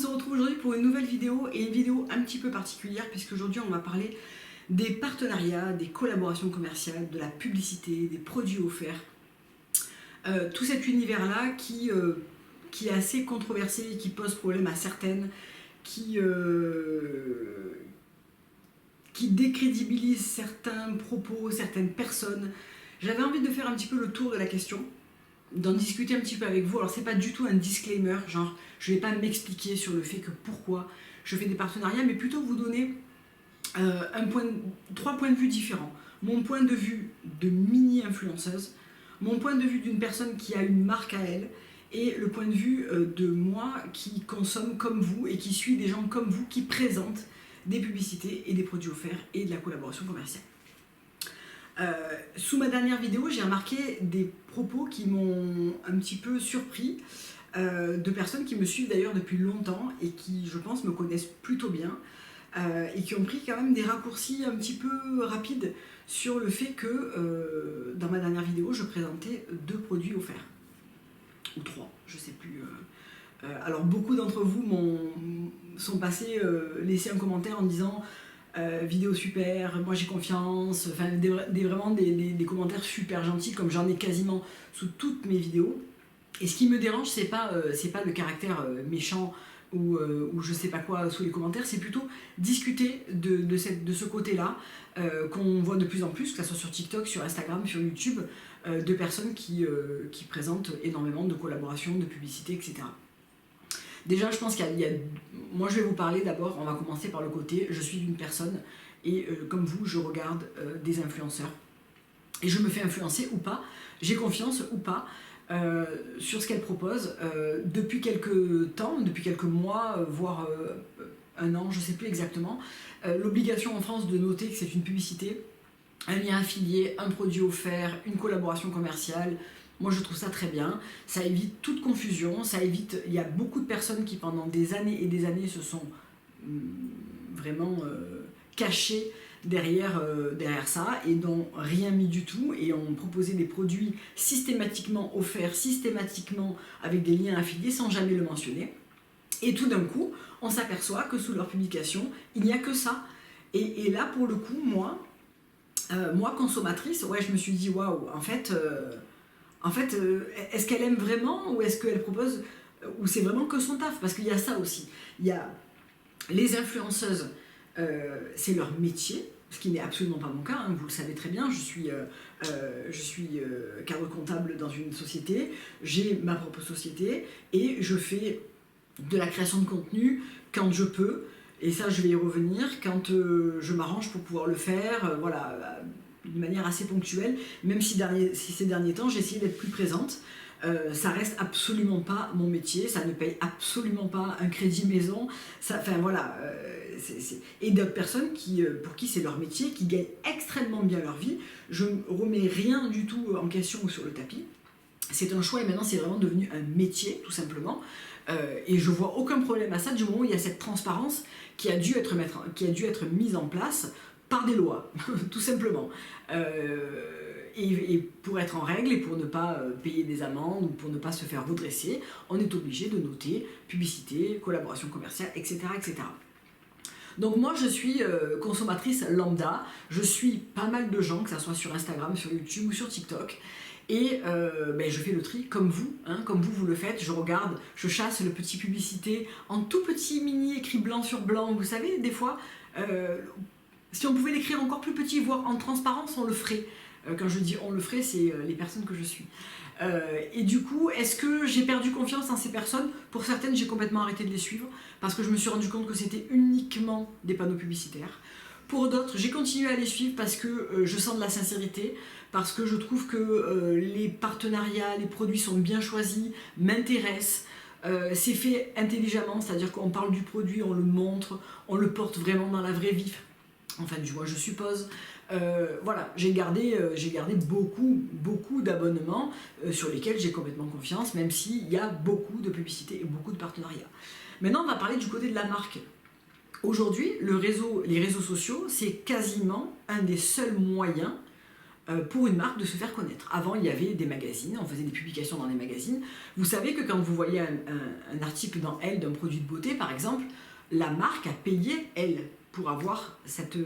se retrouve aujourd'hui pour une nouvelle vidéo et une vidéo un petit peu particulière puisque aujourd'hui on va parler des partenariats, des collaborations commerciales, de la publicité, des produits offerts. Tout cet univers-là qui est assez controversé et qui pose problème à certaines, qui décrédibilise certains propos, certaines personnes. J'avais envie de faire un petit peu le tour de la question, d'en discuter un petit peu avec vous. Alors c'est pas du tout un disclaimer, genre je vais pas m'expliquer sur le fait que pourquoi je fais des partenariats, mais plutôt vous donner trois points de vue différents. Mon point de vue de mini-influenceuse, mon point de vue d'une personne qui a une marque à elle, et le point de vue de moi qui consomme comme vous et qui suit des gens comme vous qui présentent des publicités et des produits offerts et de la collaboration commerciale. Sous ma dernière vidéo, j'ai remarqué des propos qui m'ont un petit peu surpris, de personnes qui me suivent d'ailleurs depuis longtemps et qui, je pense, me connaissent plutôt bien, et qui ont pris quand même des raccourcis un petit peu rapides sur le fait que dans ma dernière vidéo, je présentais 2 produits offerts. Ou 3, je sais plus. Alors beaucoup d'entre vous sont passés laisser un commentaire en disant vidéo super, moi j'ai confiance, enfin vraiment des commentaires super gentils comme j'en ai quasiment sous toutes mes vidéos. Et ce qui me dérange, c'est pas le caractère méchant ou je sais pas quoi sous les commentaires, c'est plutôt discuter de ce côté-là qu'on voit de plus en plus, que ce soit sur TikTok, sur Instagram, sur YouTube, de personnes qui présentent énormément de collaborations, de publicités, etc. Déjà, je pense qu'il y a... Moi, je vais vous parler d'abord, on va commencer par le côté, je suis une personne, et comme vous, je regarde des influenceurs, et je me fais influencer ou pas, j'ai confiance ou pas, sur ce qu'elle propose depuis quelques temps, depuis quelques mois, voire un an, je ne sais plus exactement. L'obligation en France de noter que c'est une publicité, un lien affilié, un produit offert, une collaboration commerciale. Moi je trouve ça très bien, ça évite toute confusion, ça évite, il y a beaucoup de personnes qui pendant des années et des années se sont vraiment cachées derrière ça et n'ont rien mis du tout et ont proposé des produits systématiquement offerts, systématiquement avec des liens affiliés sans jamais le mentionner. Et tout d'un coup, on s'aperçoit que sous leur publication, il n'y a que ça. Et là, pour le coup, moi consommatrice, ouais, je me suis dit, waouh, en fait, est-ce qu'elle aime vraiment ou est-ce qu'elle propose, ou c'est vraiment que son taf? Parce qu'il y a ça aussi. Il y a les influenceuses, c'est leur métier, ce qui n'est absolument pas mon cas, hein, vous le savez très bien, je suis cadre comptable dans une société, j'ai ma propre société et je fais de la création de contenu quand je peux, et ça je vais y revenir, quand je m'arrange pour pouvoir le faire, voilà, d'une manière assez ponctuelle, même si ces derniers temps j'ai essayé d'être plus présente. Ça reste absolument pas mon métier, ça ne paye absolument pas un crédit maison, enfin voilà, et d'autres personnes pour qui c'est leur métier, qui gagnent extrêmement bien leur vie, je ne remets rien du tout en question ou sur le tapis, c'est un choix et maintenant c'est vraiment devenu un métier tout simplement, et je vois aucun problème à ça du moment où il y a cette transparence qui a dû être mise en place par des lois, tout simplement. Et pour être en règle et pour ne pas payer des amendes ou pour ne pas se faire redresser, on est obligé de noter publicité, collaboration commerciale, etc. etc. Donc moi je suis consommatrice lambda, je suis pas mal de gens, que ce soit sur Instagram, sur YouTube ou sur TikTok, et je fais le tri comme vous, hein, comme vous le faites, je regarde, je chasse le petit publicité en tout petit mini écrit blanc sur blanc, vous savez, des fois, si on pouvait l'écrire encore plus petit, voire en transparence, on le ferait. Quand je dis on le ferait, c'est les personnes que je suis. Et du coup, est-ce que j'ai perdu confiance en ces personnes? Pour certaines, j'ai complètement arrêté de les suivre parce que je me suis rendu compte que c'était uniquement des panneaux publicitaires. Pour d'autres, j'ai continué à les suivre parce que je sens de la sincérité, parce que je trouve que les partenariats, les produits sont bien choisis, m'intéressent. C'est fait intelligemment, c'est-à-dire qu'on parle du produit, on le montre, on le porte vraiment dans la vraie vie. Enfin, du moins, je suppose. Voilà, j'ai gardé beaucoup d'abonnements sur lesquels j'ai complètement confiance, même s'il y a beaucoup de publicités et beaucoup de partenariats. Maintenant, on va parler du côté de la marque. Aujourd'hui, les réseaux sociaux, c'est quasiment un des seuls moyens pour une marque de se faire connaître. Avant, il y avait des magazines, on faisait des publications dans les magazines. Vous savez que quand vous voyez un article dans Elle d'un produit de beauté, par exemple, la marque a payé Elle pour avoir cette...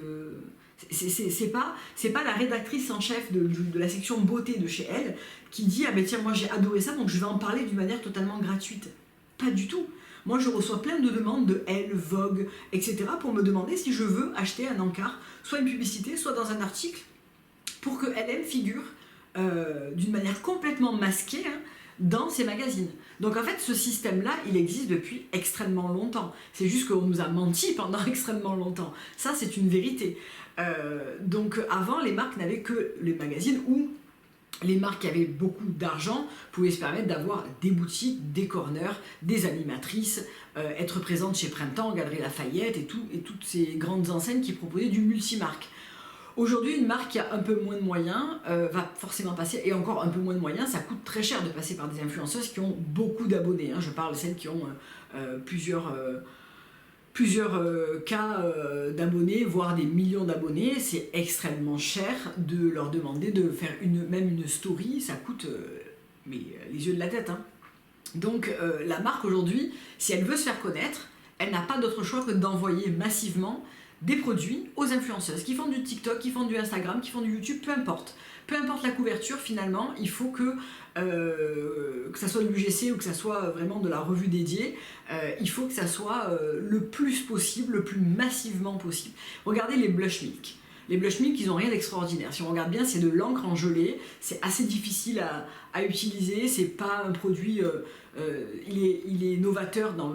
c'est pas la rédactrice en chef de la section beauté de chez Elle qui dit « Ah ben tiens, moi j'ai adoré ça, donc je vais en parler d'une manière totalement gratuite ». Pas du tout. Moi, je reçois plein de demandes de Elle, Vogue, etc. pour me demander si je veux acheter un encart, soit une publicité, soit dans un article, pour que LM figure d'une manière complètement masquée dans ces magazines. Donc en fait, ce système-là, il existe depuis extrêmement longtemps. C'est juste qu'on nous a menti pendant extrêmement longtemps. Ça, c'est une vérité. Donc avant, les marques n'avaient que les magazines où les marques qui avaient beaucoup d'argent pouvaient se permettre d'avoir des boutiques, des corners, des animatrices, être présentes chez Printemps, Galeries Lafayette et toutes ces grandes enseignes qui proposaient du multimarque. Aujourd'hui, une marque qui a un peu moins de moyens va forcément passer, et encore un peu moins de moyens, ça coûte très cher de passer par des influenceuses qui ont beaucoup d'abonnés. Je parle de celles qui ont plusieurs cas d'abonnés, voire des millions d'abonnés. C'est extrêmement cher de leur demander de faire même une story, ça coûte mais les yeux de la tête. Donc la marque aujourd'hui, si elle veut se faire connaître, elle n'a pas d'autre choix que d'envoyer massivement des produits aux influenceuses qui font du TikTok, qui font du Instagram, qui font du YouTube, peu importe. Peu importe la couverture, finalement, il faut que ça soit l'UGC ou que ça soit vraiment de la revue dédiée, il faut que ça soit le plus possible, le plus massivement possible. Regardez les Blush Milk. Les Blush Milk, ils n'ont rien d'extraordinaire. Si on regarde bien, c'est de l'encre en gelée, c'est assez difficile à utiliser, c'est pas un produit... il est novateur dans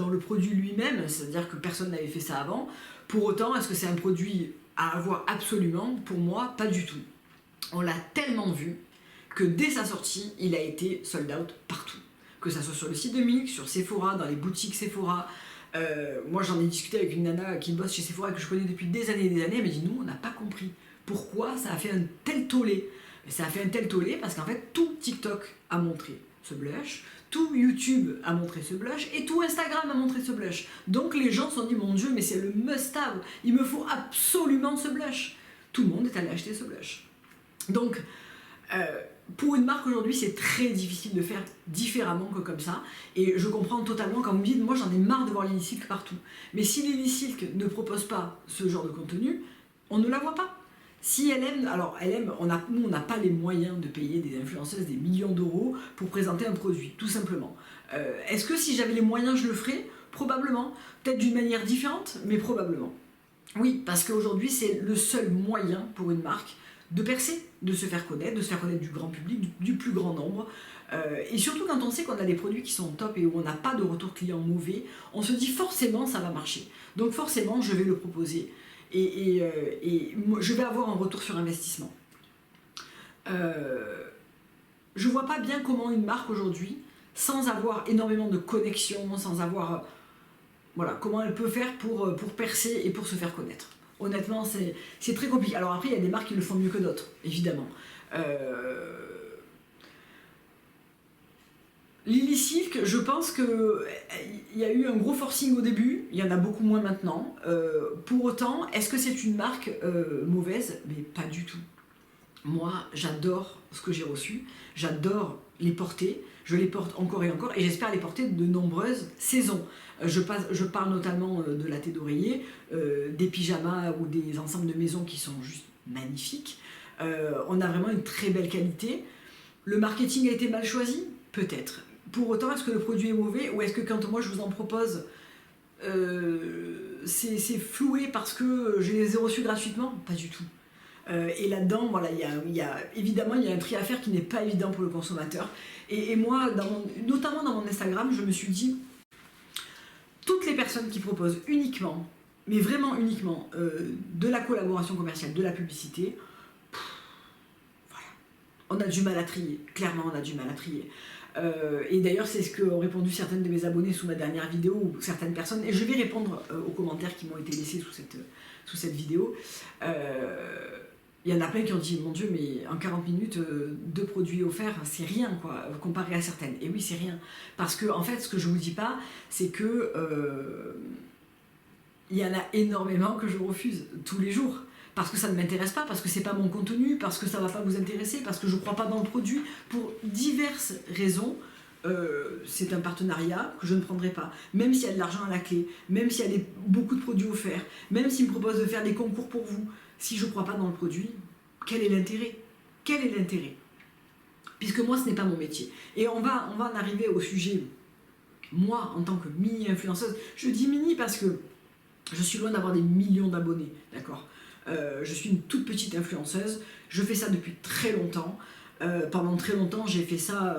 le produit lui-même, c'est-à-dire que personne n'avait fait ça avant. Pour autant, est-ce que c'est un produit à avoir absolument? Pour moi, pas du tout. On l'a tellement vu que dès sa sortie, il a été sold out partout. Que ça soit sur le site de Milk, sur Sephora, dans les boutiques Sephora. Moi, j'en ai discuté avec une nana qui bosse chez Sephora que je connais depuis des années et des années. Elle m'a dit, nous, on n'a pas compris pourquoi ça a fait un tel tollé. Ça a fait un tel tollé parce qu'en fait, tout TikTok a montré ce blush, tout YouTube a montré ce blush et tout Instagram a montré ce blush. Donc les gens se sont dit, mon Dieu, mais c'est le must-have, il me faut absolument ce blush. Tout le monde est allé acheter ce blush. Donc, pour une marque aujourd'hui, c'est très difficile de faire différemment que comme ça. Et je comprends totalement quand vous me dites, moi j'en ai marre de voir Lily Silk partout. Mais si Lily Silk ne propose pas ce genre de contenu, on ne la voit pas. Si elle aime, alors elle aime, nous on n'a pas les moyens de payer des influenceuses des millions d'euros pour présenter un produit, tout simplement. Est-ce que si j'avais les moyens, je le ferais? Probablement. Peut-être d'une manière différente, mais probablement. Oui, parce qu'aujourd'hui c'est le seul moyen pour une marque de percer, de se faire connaître du grand public, du plus grand nombre. Et surtout quand on sait qu'on a des produits qui sont top et où on n'a pas de retour client mauvais, on se dit forcément ça va marcher. Donc forcément je vais le proposer. Et je vais avoir un retour sur investissement. Je vois pas bien comment une marque aujourd'hui, sans avoir énormément de connexions, sans avoir... voilà, comment elle peut faire pour percer et pour se faire connaître. Honnêtement, c'est très compliqué. Alors après, il y a des marques qui le font mieux que d'autres, évidemment. Lily Silk, je pense qu'il y a eu un gros forcing au début, il y en a beaucoup moins maintenant. Pour autant, est-ce que c'est une marque mauvaise? Mais pas du tout. Moi, j'adore ce que j'ai reçu, j'adore les porter, je les porte encore et encore, et j'espère les porter de nombreuses saisons. Je parle notamment de la thé d'oreiller, des pyjamas ou des ensembles de maison qui sont juste magnifiques. On a vraiment une très belle qualité. Le marketing a été mal choisi? Peut-être. Pour autant, est-ce que le produit est mauvais, ou est-ce que quand moi je vous en propose, c'est floué parce que je les ai reçus gratuitement? Pas du tout. Et là-dedans, voilà, évidemment, il y a un tri à faire qui n'est pas évident pour le consommateur. Et moi, notamment dans mon Instagram, je me suis dit, toutes les personnes qui proposent uniquement, mais vraiment uniquement, de la collaboration commerciale, de la publicité, voilà, on a du mal à trier. Clairement, on a du mal à trier. Et d'ailleurs, c'est ce qu'ont répondu certaines de mes abonnés sous ma dernière vidéo, ou certaines personnes, et je vais répondre aux commentaires qui m'ont été laissés sous cette vidéo. Il y en a plein qui ont dit, mon Dieu, mais en 40 minutes, 2 produits offerts, c'est rien, quoi, comparé à certaines. Et oui, c'est rien. Parce que, en fait, ce que je vous dis pas, c'est que il y en a énormément que je refuse tous les jours. parce que ça ne m'intéresse pas, parce que c'est pas mon contenu, parce que ça va pas vous intéresser, parce que je crois pas dans le produit, pour diverses raisons, c'est un partenariat que je ne prendrai pas. Même s'il y a de l'argent à la clé, même s'il y a beaucoup de produits offerts, même s'il me propose de faire des concours pour vous, si je crois pas dans le produit, quel est l'intérêt? Quel est l'intérêt? Puisque moi, ce n'est pas mon métier. Et on va en arriver au sujet, moi, en tant que mini-influenceuse, je dis mini parce que je suis loin d'avoir des millions d'abonnés, d'accord? Je suis une toute petite influenceuse, je fais ça depuis très longtemps. Pendant très longtemps, j'ai fait ça,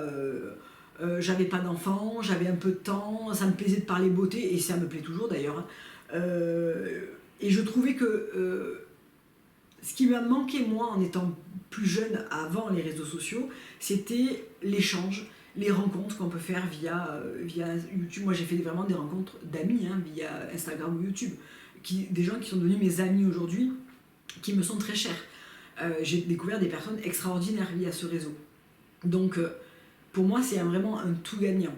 j'avais pas d'enfants, j'avais un peu de temps, ça me plaisait de parler beauté, et ça me plaît toujours d'ailleurs. Et je trouvais que ce qui m'a manqué, moi, en étant plus jeune, avant les réseaux sociaux, c'était l'échange, les rencontres qu'on peut faire via YouTube. Moi, j'ai fait vraiment des rencontres d'amis, hein, via Instagram ou YouTube. Des gens qui sont devenus mes amis aujourd'hui, qui me sont très chers. J'ai découvert des personnes extraordinaires via ce réseau. Donc, pour moi, c'est vraiment un tout gagnant.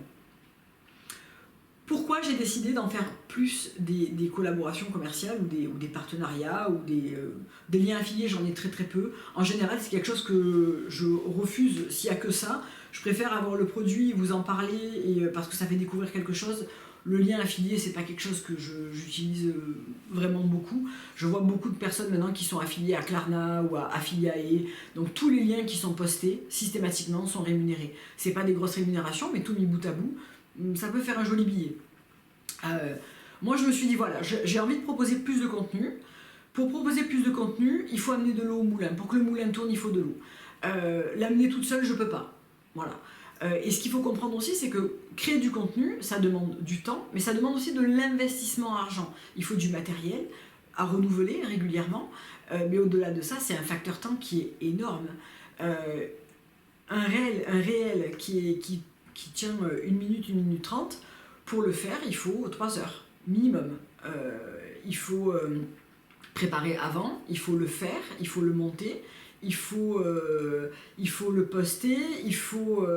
Pourquoi j'ai décidé d'en faire plus des collaborations commerciales ou des partenariats ou des liens affiliés? J'en ai très très peu. En général, c'est quelque chose que je refuse s'il n'y a que ça. Je préfère avoir le produit, vous en parler, parce que ça fait découvrir quelque chose. Le lien affilié, c'est pas quelque chose que j'utilise vraiment beaucoup. Je vois beaucoup de personnes maintenant qui sont affiliées à Klarna ou à Affiliae. Donc tous les liens qui sont postés systématiquement sont rémunérés. C'est pas des grosses rémunérations, mais tout mis bout à bout, ça peut faire un joli billet. Moi, je me suis dit, voilà, j'ai envie de proposer plus de contenu. Pour proposer plus de contenu, il faut amener de l'eau au moulin. Pour que le moulin tourne, il faut de l'eau. L'amener toute seule, je peux pas. Voilà. Et ce qu'il faut comprendre aussi, c'est que créer du contenu, ça demande du temps, mais ça demande aussi de l'investissement en argent. Il faut du matériel à renouveler régulièrement, mais au-delà de ça, c'est un facteur temps qui est énorme. Un réel qui tient 1 minute, 1 minute 30, pour le faire, il faut 3 heures minimum. Il faut préparer avant, il faut le faire, il faut le monter, il faut le poster, il faut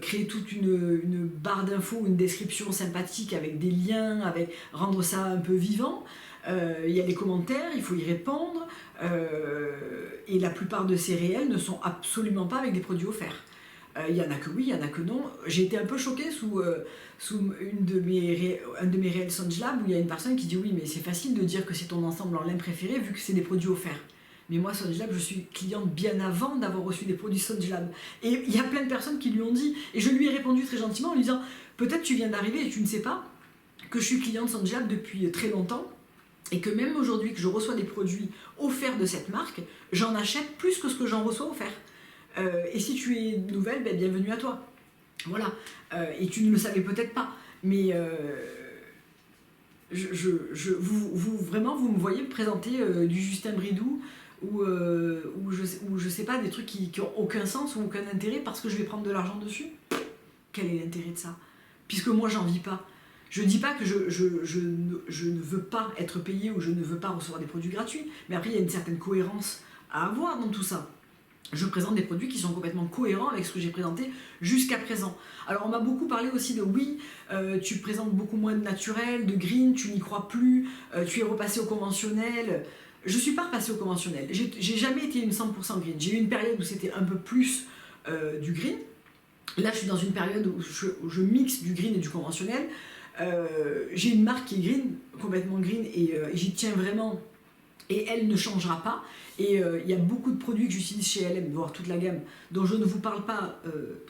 créer toute une barre d'infos, une description sympathique avec des liens, rendre ça un peu vivant. Il y a des commentaires, il faut y répondre, et la plupart de ces réels ne sont absolument pas avec des produits offerts. Il y en a que oui, il y en a que non. J'ai été un peu choquée sous un de mes réels SoundLab où il y a une personne qui dit oui, mais c'est facile de dire que c'est ton ensemble en lin préféré vu que c'est des produits offerts. Mais moi, SoundLab, je suis cliente bien avant d'avoir reçu des produits SoundLab. Et il y a plein de personnes qui lui ont dit, et je lui ai répondu très gentiment en lui disant peut-être tu viens d'arriver et tu ne sais pas que je suis cliente SoundLab depuis très longtemps et que même aujourd'hui que je reçois des produits offerts de cette marque, j'en achète plus que ce que j'en reçois offerts. Et si tu es nouvelle, ben, bienvenue à toi. Voilà. Et tu ne le savais peut-être pas. Mais vraiment, vous me voyez me présenter du Justin Bridou ou je sais pas, des trucs qui ont aucun sens ou aucun intérêt parce que je vais prendre de l'argent dessus. Quel est l'intérêt de ça? Puisque moi, j'en vis pas. Je dis pas que je ne veux pas être payé ou je ne veux pas recevoir des produits gratuits. Mais après, il y a une certaine cohérence à avoir dans tout ça. Je présente des produits qui sont complètement cohérents avec ce que j'ai présenté jusqu'à présent. Alors on m'a beaucoup parlé aussi de oui, tu présentes beaucoup moins de naturel, de green, tu n'y crois plus, tu es repassé au conventionnel. Je ne suis pas repassé au conventionnel, j'ai jamais été une 100% green. J'ai eu une période où c'était un peu plus du green. Là je suis dans une période où je mixe du green et du conventionnel. J'ai une marque qui est green, complètement green, et j'y tiens vraiment. Et elle ne changera pas. Et il y a beaucoup de produits que j'utilise chez LM, voire toute la gamme, dont je ne vous parle pas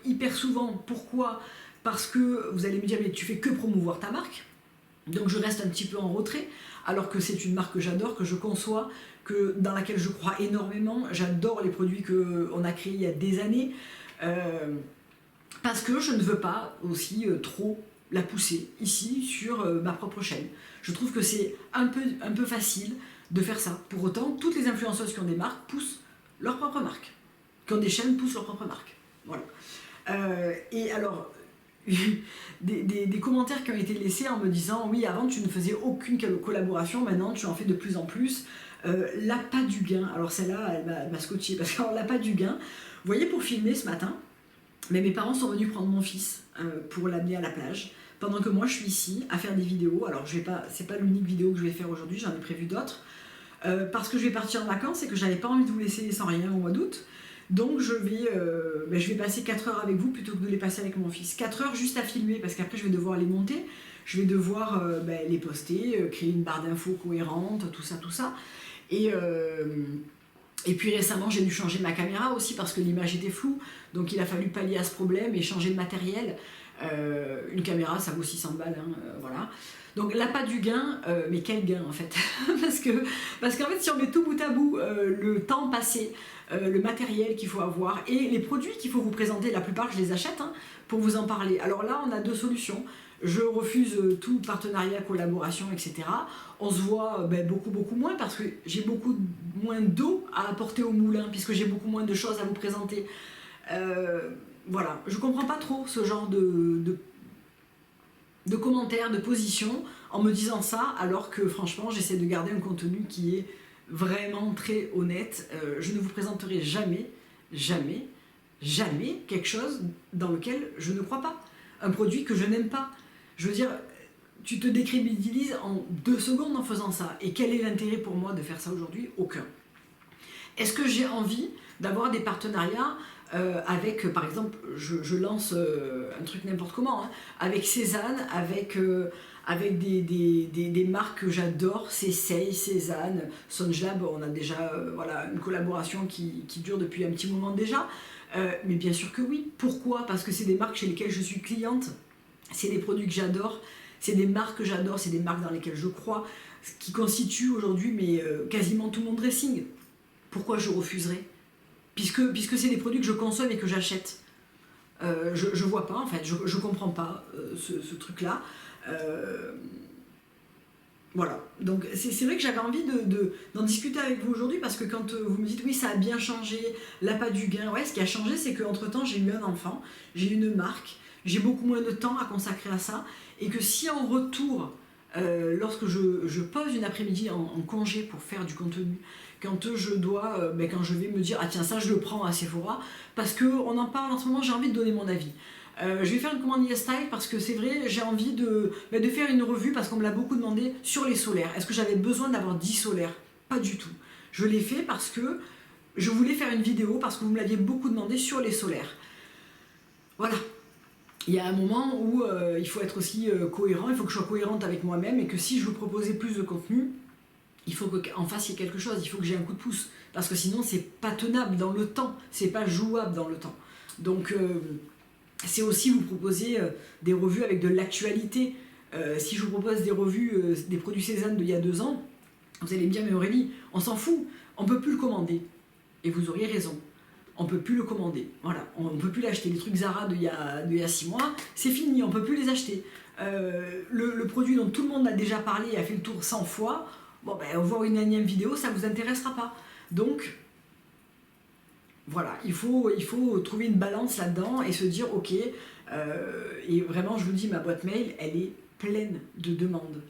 hyper souvent. Pourquoi? Parce que vous allez me dire, mais tu fais que promouvoir ta marque. Donc je reste un petit peu en retrait, alors que c'est une marque que j'adore, que je conçois, dans laquelle je crois énormément. J'adore les produits qu'on a créés il y a des années. Parce que je ne veux pas aussi trop la pousser ici sur ma propre chaîne. Je trouve que c'est un peu facile de faire ça. Pour autant, toutes les influenceuses qui ont des marques poussent leur propre marque. Qui ont des chaînes poussent leur propre marque. Voilà. Et alors, des commentaires qui ont été laissés en me disant oui, avant tu ne faisais aucune collaboration, maintenant tu en fais de plus en plus. L'appât du gain, alors celle-là, elle m'a scotché, parce que l'appât du gain, vous voyez, pour filmer ce matin, mais mes parents sont venus prendre mon fils pour l'amener à la plage, pendant que moi je suis ici à faire des vidéos. Alors c'est pas l'unique vidéo que je vais faire aujourd'hui, j'en ai prévu d'autres. parce que je vais partir en vacances et que j'avais pas envie de vous laisser sans rien au mois d'août. Donc je vais passer 4 heures avec vous plutôt que de les passer avec mon fils. 4 heures juste à filmer, parce qu'après je vais devoir les monter, je vais devoir les poster, créer une barre d'infos cohérente, tout ça, tout ça. Et puis récemment j'ai dû changer ma caméra aussi parce que l'image était floue, donc il a fallu pallier à ce problème et changer de matériel. Une caméra ça vaut 600 balles, hein, voilà. Donc l'appât du gain, mais quel gain en fait parce qu'en fait si on met tout bout à bout, le temps passé, le matériel qu'il faut avoir et les produits qu'il faut vous présenter, la plupart je les achète hein, pour vous en parler. Alors là on a deux solutions. Je refuse tout partenariat, collaboration, etc. On se voit beaucoup moins parce que j'ai beaucoup moins d'eau à apporter au moulin puisque j'ai beaucoup moins de choses à vous présenter. Voilà, je comprends pas trop ce genre de commentaires, de positions en me disant ça alors que franchement j'essaie de garder un contenu qui est vraiment très honnête. Je ne vous présenterai jamais quelque chose dans lequel je ne crois pas. Un produit que je n'aime pas. Je veux dire, tu te décrédibilises en 2 secondes en faisant ça. Et quel est l'intérêt pour moi de faire ça aujourd'hui? Aucun. Est-ce que j'ai envie d'avoir des partenariats avec, par exemple, je lance un truc n'importe comment, hein, avec Cézanne, avec des marques que j'adore, Cézanne, Cézanne, Songelab, on a déjà voilà, une collaboration qui dure depuis un petit moment déjà. Mais bien sûr que oui. Pourquoi? Parce que c'est des marques chez lesquelles je suis cliente. C'est des produits que j'adore, c'est des marques que j'adore, c'est des marques dans lesquelles je crois, qui constituent aujourd'hui quasiment tout mon dressing. Pourquoi je refuserais? Puisque c'est des produits que je consomme et que j'achète. Je vois pas en fait, je comprends pas ce truc-là. Voilà, donc c'est vrai que j'avais envie d'en discuter avec vous aujourd'hui parce que quand vous me dites oui ça a bien changé, l'appât du gain, ouais ce qui a changé c'est qu'entre temps j'ai eu un enfant, j'ai une marque, j'ai beaucoup moins de temps à consacrer à ça et que si en retour, lorsque je pose une après-midi en congé pour faire du contenu, quand quand je vais me dire ah tiens ça je le prends à Sephora parce qu'on en parle en ce moment, j'ai envie de donner mon avis. Je vais faire une commande YesStyle parce que c'est vrai, j'ai envie de faire une revue parce qu'on me l'a beaucoup demandé sur les solaires. Est-ce que j'avais besoin d'avoir 10 solaires? Pas du tout. Je l'ai fait parce que je voulais faire une vidéo parce que vous me l'aviez beaucoup demandé sur les solaires. Voilà. Il y a un moment où il faut être aussi cohérent, il faut que je sois cohérente avec moi-même et que si je veux proposer plus de contenu, il faut qu'en face il y ait quelque chose, il faut que j'ai un coup de pouce. Parce que sinon c'est pas tenable dans le temps, c'est pas jouable dans le temps. Donc c'est aussi vous proposer des revues avec de l'actualité. Si je vous propose des revues, des produits Cézanne d'il y a 2 ans, vous allez me dire mais Aurélie, on s'en fout, on peut plus le commander. Et vous auriez raison. On peut plus le commander, voilà, on peut plus l'acheter. Les trucs Zara d'il y a 6 mois, c'est fini, on peut plus les acheter. Le produit dont tout le monde a déjà parlé et a fait le tour 100 fois, bon ben voir une énième vidéo, ça vous intéressera pas. Donc voilà, il faut trouver une balance là-dedans et se dire ok, et vraiment je vous dis ma boîte mail, elle est pleine de demandes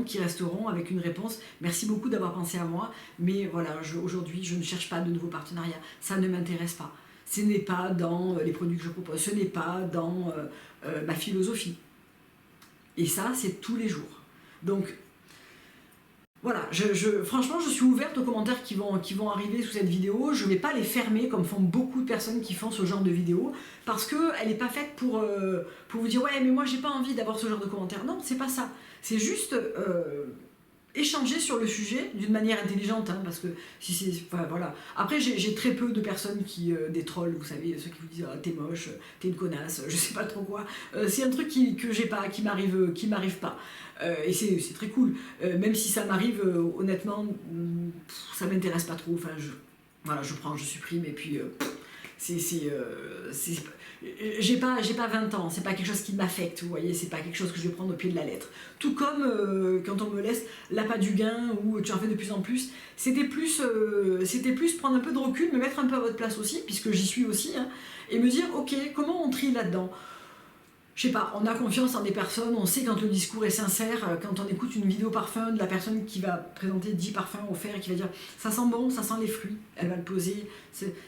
qui resteront avec une réponse. Merci beaucoup d'avoir pensé à moi, mais voilà, aujourd'hui, je ne cherche pas de nouveaux partenariats. Ça ne m'intéresse pas. Ce n'est pas dans les produits que je propose, ce n'est pas dans ma philosophie. Et ça, c'est tous les jours. Donc, voilà, franchement, je suis ouverte aux commentaires qui vont arriver sous cette vidéo. Je ne vais pas les fermer comme font beaucoup de personnes qui font ce genre de vidéo parce qu'elle n'est pas faite pour vous dire « Ouais, mais moi, j'ai pas envie d'avoir ce genre de commentaires. » Non, c'est pas ça. C'est juste échanger sur le sujet d'une manière intelligente, hein, parce que si c'est... Enfin, voilà. Après, j'ai très peu de personnes des trolls, vous savez, ceux qui vous disent ah, « T'es moche, t'es une connasse, je sais pas trop quoi. » C'est un truc que j'ai pas, qui m'arrive pas. Et c'est très cool. Même si ça m'arrive, honnêtement, ça m'intéresse pas trop. Enfin, je supprime et puis j'ai pas 20 ans, c'est pas quelque chose qui m'affecte, vous voyez, c'est pas quelque chose que je vais prendre au pied de la lettre. Tout comme quand on me laisse l'appât du gain ou tu en fais de plus en plus, c'était plus prendre un peu de recul, me mettre un peu à votre place aussi, puisque j'y suis aussi, hein, et me dire ok, comment on trie là-dedans? Je sais pas, on a confiance en des personnes, on sait quand le discours est sincère, quand on écoute une vidéo parfum de la personne qui va présenter 10 parfums offerts et qui va dire ça sent bon, ça sent les fruits, elle va le poser,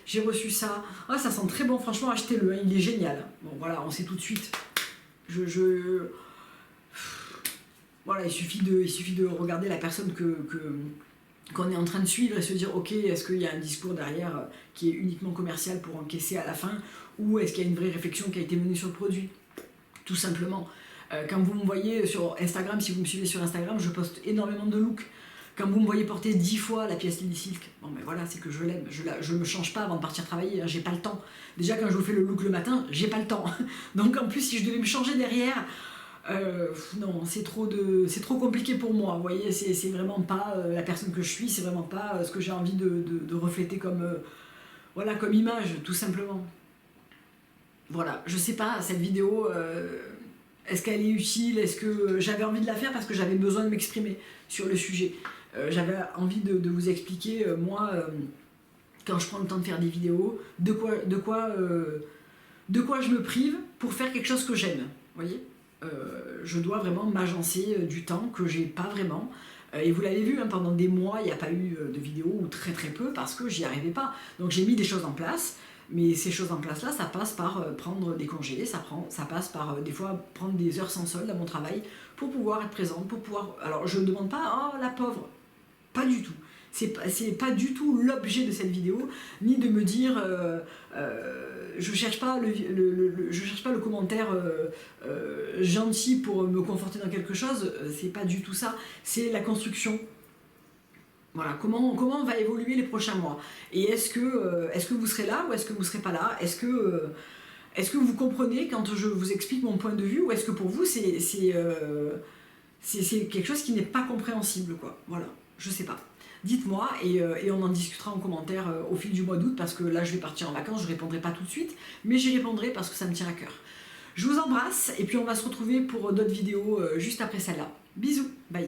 j'ai reçu ça, ah, ça sent très bon, franchement achetez-le, hein, il est génial. Bon voilà, on sait tout de suite. Voilà, il suffit de regarder la personne qu'on est en train de suivre et se dire ok, est-ce qu'il y a un discours derrière qui est uniquement commercial pour encaisser à la fin, ou est-ce qu'il y a une vraie réflexion qui a été menée sur le produit, tout simplement. Quand vous me voyez sur Instagram, si vous me suivez sur Instagram, je poste énormément de looks. Quand vous me voyez porter 10 fois la pièce Lily Silk, bon ben voilà, c'est que je l'aime, je me change pas avant de partir travailler, hein, j'ai pas le temps. Déjà quand je vous fais le look le matin, j'ai pas le temps. Donc en plus si je devais me changer derrière, non, c'est trop compliqué pour moi, vous voyez, c'est vraiment pas la personne que je suis, c'est vraiment pas ce que j'ai envie de refléter comme, voilà, comme image, tout simplement. Voilà, je sais pas, cette vidéo, est-ce qu'elle est utile? Est-ce que j'avais envie de la faire parce que j'avais besoin de m'exprimer sur le sujet? J'avais envie de vous expliquer, moi, quand je prends le temps de faire des vidéos, de quoi je me prive pour faire quelque chose que j'aime, vous voyez. Je dois vraiment m'agencer du temps que j'ai pas vraiment. Et vous l'avez vu, hein, pendant des mois, il n'y a pas eu de vidéo, ou très très peu, parce que j'y arrivais pas. Donc j'ai mis des choses en place, mais ces choses en place là, ça passe par prendre des congés, ça passe par des fois prendre des heures sans solde à mon travail pour pouvoir être présente, pour pouvoir... Alors je ne demande pas, oh la pauvre, pas du tout. C'est pas du tout l'objet de cette vidéo, ni de me dire je cherche pas je cherche pas le commentaire gentil pour me conforter dans quelque chose, c'est pas du tout ça, c'est la construction. Voilà, comment va évoluer les prochains mois. Et est-ce que vous serez là ou est-ce que vous serez pas là? Est-ce que vous comprenez quand je vous explique mon point de vue, ou est-ce que pour vous c'est quelque chose qui n'est pas compréhensible, quoi. Voilà, je sais pas. Dites-moi et on en discutera en commentaire au fil du mois d'août, parce que là je vais partir en vacances, je répondrai pas tout de suite, mais j'y répondrai parce que ça me tient à cœur. Je vous embrasse et puis on va se retrouver pour d'autres vidéos juste après celle-là. Bisous, bye.